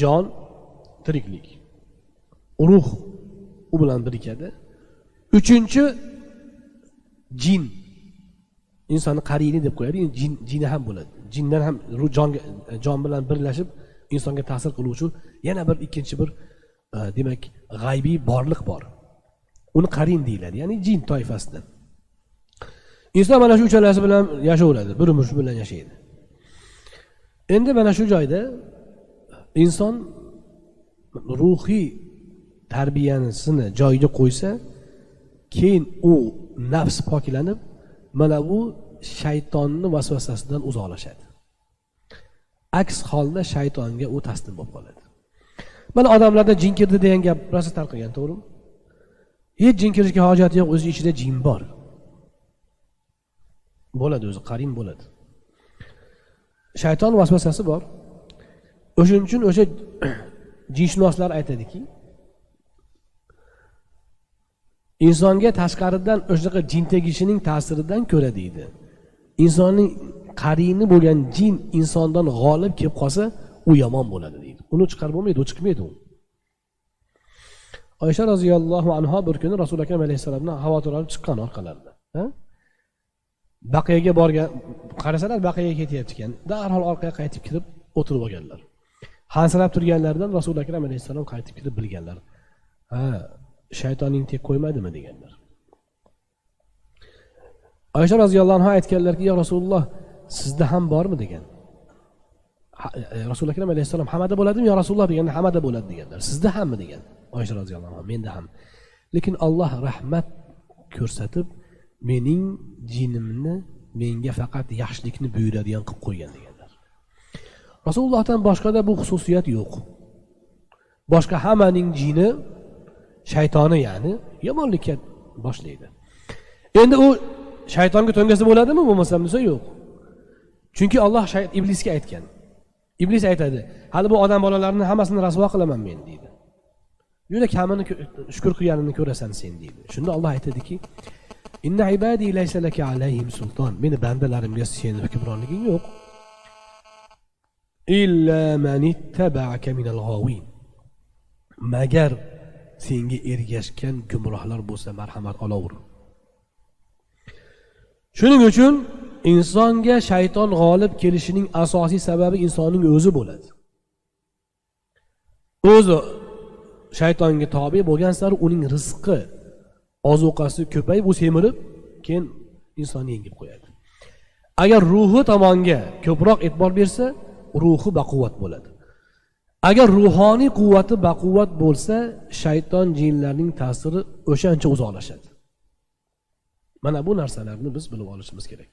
jon tiriklik, ruh u bilan birikadi. Uchinchi jin, insonni qarini deb qo'yadi. Jini ham bo'ladi. Jindan ham jon bilan birlashib insonga ta'sir qiluvchi yana bir ikkinchi bir demak g'aybiy borliq bor. Uni qarin deyiladi, ya'ni jin toifasidan. Inson mana shu uchalasi bilan yashayveradi, bir-biri bilan yashaydi. Endi mana shu joyda inson ruhiy tarbiyasini joyiga qo'ysa, keyin u nafs poklanib, mana bu shaytonning vasvasasidan uzoqlashadi. Aks holda shaytonga u taslim bo'lib qoladi. Mana odamlarda jin kirdi degan gap rosa tarqagan, to'g'rimi? Hech jin kirishga hojati yo'q, o'zi ichida jin bor. Bo'ladi, o'zi qarin bo'ladi. Shayton vasvasasi bor. O'shuning uchun o'sha jinshunoslar aytadiki, insonga tashqaridan o'shaqa jin tegishining ta'siridan ko'ra deydi, insonning qarini bo'lgan jin insondan g'olib kelib qolsa, u yomon bo'ladi deydi. Uni chiqarib bo'lmaydi, u chiqmaydi u. Oysha roziyallohu anha bir kuni Rasul akram alayhisolamdan xavotir olib chiqqan orqalarida. Baqiyaga borgan, qarasalar baqiyaga ketyapti ekan. Darhol orqaga qaytib kirib o'tirib olganlar. Hansirab turganlaridan Rasul akram alayhisolam qaytib kirib bilganlar. Shaytoning tek qo'ymadimi deganlar. Oysha roziyallohu anha aytganlarki, "Ya Rasululloh, sizda ham bormi?" degan. Rasul akram alayhisolam "Hamada bo'ladimi ya Rasululloh?" deganda "Hamada bo'ladi" deganlar. "Sizda hammi?" degan. Oysha roziyallohu anha "Menda ham. Lekin Alloh rahmat ko'rsatib, mening jinimni menga faqat yaxshilikni buyuradigan qilib qo'ygan" deganlar. Rasulullohdan boshqada bu xususiyat yo'q. Boshqa hammaning jini, shaytoni ya'ni yomonlikka boshlaydi. Endi u shaytonga to'ngasi bo'ladimi, bo'lmasam desa yo'q. Chunki Alloh iblisga aytgan. Iblis aytadi, "Hali bu odam bolalarini hammasini rasvo qilaman men" deydi. Juda kamini shukr qilganini ko'rasan sen deydi. Shunda Alloh aytadiki, "Inna ibadi laysa laka alayhim sulton." Meni bandalarimga sening hukmronliging yo'q. "Illa man ittaba'aka minal g'awin." Magar senga ergashgan gumrohlar bo'lsa marhamat olavur. Shuning uchun insonga shayton g'olib kelishining asosiy sababi insonning o'zi bo'ladi. O'zi shaytonga tobe bo'lgan sari uning rizqi, ozuqasi ko'payib, u semirib, keyin insonni yengib qo'yadi. Agar ruhi tomonga ko'proq e'tibor bersa, ruhi baquvvat bo'ladi. Agar ruhoniy quvvati baquvvat bo'lsa, shayton jinlarning ta'siri o'shancha uzoqlashadi. Mana bu narsalarni biz bilib olishimiz kerak.